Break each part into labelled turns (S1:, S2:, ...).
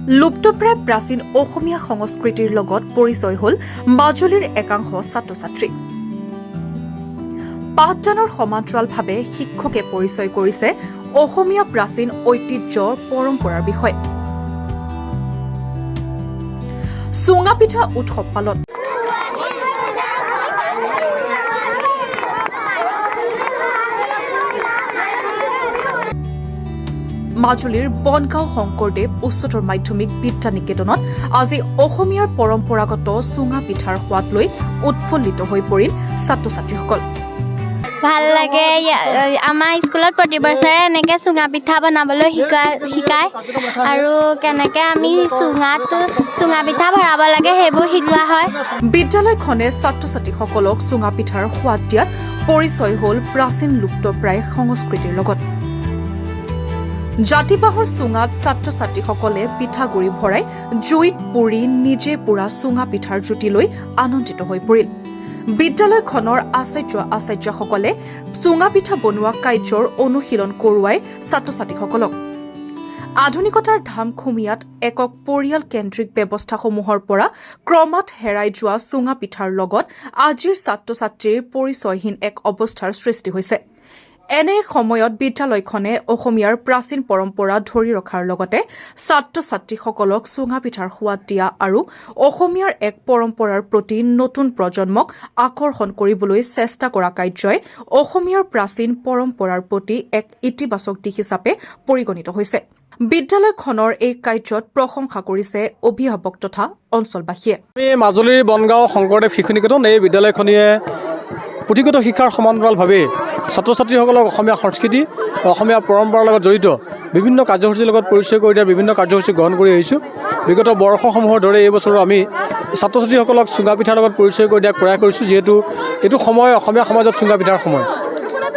S1: লুপ্তপ্ৰায় প্ৰাচীন অসমীয়া সংস্কৃতিৰ লগত পৰিচয় হ'ল মাজুলীৰ একাংশ ছাত্ৰ-ছাত্ৰী। পাঠদানৰ সমান্তৰালভাৱে শিক্ষকে পৰিচয় কৰিছে অসমীয়া প্ৰাচীন ঐতিহ্যৰ পৰম্পৰাৰ বিষয়ে। চুঙা পিঠা উৎসৱ পালন। মাজুলীৰ বনগাঁও শংকৰদেৱ উচ্চতৰ মাধ্যমিক বিদ্যা নিকেতনত আজি অসমীয়াৰ পৰম্পৰাগত চুঙা পিঠাৰ সোৱাদ লৈ উৎফুল্লিত হৈ পৰিল ছাত্ৰ-ছাত্ৰীসকল।
S2: ভাল লাগে, আমাৰ স্কুলত প্ৰতি বছৰে এনেকৈ চুঙা পিঠা বনাবলৈ শিকায় আৰু কেনেকৈ আমি চুঙা পিঠা ভৰাব লাগে সেইবোৰ শিকোৱা হয়।
S1: বিদ্যালয়খনে ছাত্ৰ-ছাত্ৰীসকলক চুঙা পিঠাৰ সোৱাদ দিয়াত পৰিচয় হ'ল প্ৰাচীন লুপ্তপ্ৰায় সংস্কৃতিৰ লগত। জাতিবাঁহৰ চুঙাত ছাত্ৰ-ছাত্ৰীসকলে পিঠাগুৰি ভৰাই জুইত পুৰি নিজে পোৰা চুঙা পিঠাৰ জুতি লৈ আনন্দিত হৈ পৰিল। বিদ্যালয়খনৰ আচাৰ্যসকলে চুঙা পিঠা বনোৱা কাৰ্যৰ অনুশীলন কৰোৱাই ছাত্ৰ-ছাত্ৰীসকলক। আধুনিকতাৰ ধামখুমীয়াত একক পৰিয়াল কেন্দ্ৰিক ব্যৱস্থাসমূহৰ পৰা ক্ৰমাৎ হেৰাই যোৱা চুঙা পিঠাৰ লগত আজিৰ ছাত্ৰ-ছাত্ৰীৰ পৰিচয়হীন এক অৱস্থাৰ সৃষ্টি হৈছে। এনে সময়ত বিদ্যালয়খনে অসমীয়াৰ প্ৰাচীন পৰম্পৰা ধৰি ৰখাৰ লগতে ছাত্ৰ-ছাত্ৰীসকলক চুঙা পিঠাৰ সোৱাদ দিয়া আৰু অসমীয়াৰ এক পৰম্পৰাৰ প্ৰতি নতুন প্ৰজন্মক আকৰ্ষণ কৰিবলৈ চেষ্টা কৰা কাৰ্যই অসমীয়াৰ প্ৰাচীন পৰম্পৰাৰ প্ৰতি এক ইতিবাচক দিশ হিচাপে পৰিগণিত হৈছে। বিদ্যালয়খনৰ এই কাৰ্যত প্ৰশংসা কৰিছে অভিভাৱক তথা অঞ্চলবাসীয়ে।
S3: মাজুলীৰ বনগাঁও শংকৰদেৱ শিশু নিকেতন এই বিদ্যালয়খনিয়ে পুথিগত শিক্ষাৰ সমান্তৰালভাৱে ছাত্ৰ-ছাত্ৰীসকলক অসমীয়া সংস্কৃতি অসমীয়া পৰম্পৰাৰ লগত জড়িত বিভিন্ন কাৰ্যসূচীৰ লগত পৰিচয় কৰি দিয়াৰ বিভিন্ন কাৰ্যসূচী গ্ৰহণ কৰি আহিছোঁ। বিগত বৰ্ষসমূহৰ দৰে এই বছৰো আমি ছাত্ৰ-ছাত্ৰীসকলক চুঙা পিঠাৰ লগত পৰিচয় কৰি দিয়াৰ প্ৰয়াস কৰিছোঁ, যিহেতু এইটো সময় অসমীয়া সমাজত চুঙা পিঠাৰ সময়।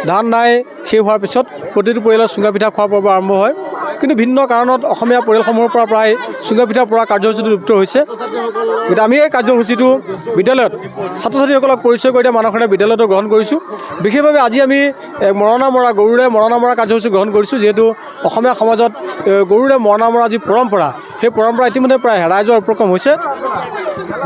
S3: ধান নাই শেষ হোৱাৰ পিছত প্ৰতিটো পৰিয়ালত চুঙা পিঠা খোৱাৰ পৰ্ব আৰম্ভ হয়, কিন্তু ভিন্ন কাৰণত অসমীয়া পৰিয়ালসমূহৰ পৰা প্ৰায় চুঙা পিঠা পৰা কাৰ্যসূচীটো লুপ্ত হৈছে। গতিকে আমি এই কাৰ্যসূচীটো বিদ্যালয়ত ছাত্ৰ-ছাত্ৰীসকলক পৰিচয় কৰি দিয়া মানসেৰে বিদ্যালয়তো গ্ৰহণ কৰিছোঁ। বিশেষভাৱে আজি আমি গৰুৰে মৰণা মৰা কাৰ্যসূচী গ্ৰহণ কৰিছোঁ, যিহেতু অসমীয়া সমাজত গৰুৰে মৰণা মৰা যি পৰম্পৰা, সেই পৰম্পৰা ইতিমধ্যে প্ৰায় হেৰাই যোৱাৰ উপক্ৰম হৈছে।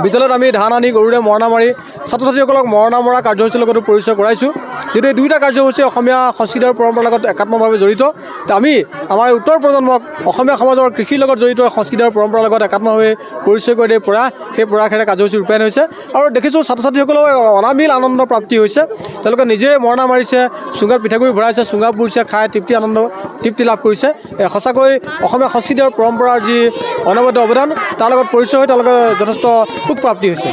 S3: বিদ্যালয়ত আমি ধান আনি গৰুৰে মৰণা মাৰি ছাত্ৰ-ছাত্ৰীসকলক মৰণা মৰা কাৰ্যসূচীৰ লগতো পৰিচয় কৰাইছোঁ। যিহেতু এই দুয়োটা কাৰ্যসূচী অসমীয়া সংস্কৃতি আৰু পৰম্পৰাৰ লগত একাত্মভাৱে জড়িত। আমি আমাৰ উত্তৰ প্ৰজন্মক অসমীয়া সমাজৰ কৃষিৰ লগত জড়িত সংস্কৃতি আৰু পৰম্পৰাৰ লগত একাত্মভাৱে পৰিচয় কৰি দিয়াৰ পৰা সেই প্ৰয়াসেৰে কাৰ্যসূচী ৰূপায়ণ হৈছে আৰু দেখিছোঁ ছাত্ৰ-ছাত্ৰীসকলেও অনাবিল আনন্দ প্ৰাপ্তি হৈছে। তেওঁলোকে নিজে মৰণা মাৰিছে, চুঙাত পিঠাগুড়ি ভৰাইছে, চুঙা পুৰিছে, খাই তৃপ্তি লাভ কৰিছে। সঁচাকৈ অসমীয়া সংস্কৃতি আৰু পৰম্পৰাৰ যি অনবদ্য অৱদান তাৰ লগত পৰিচয় হৈ তেওঁলোকে যথেষ্ট সুখ প্ৰাপ্তি হৈছে।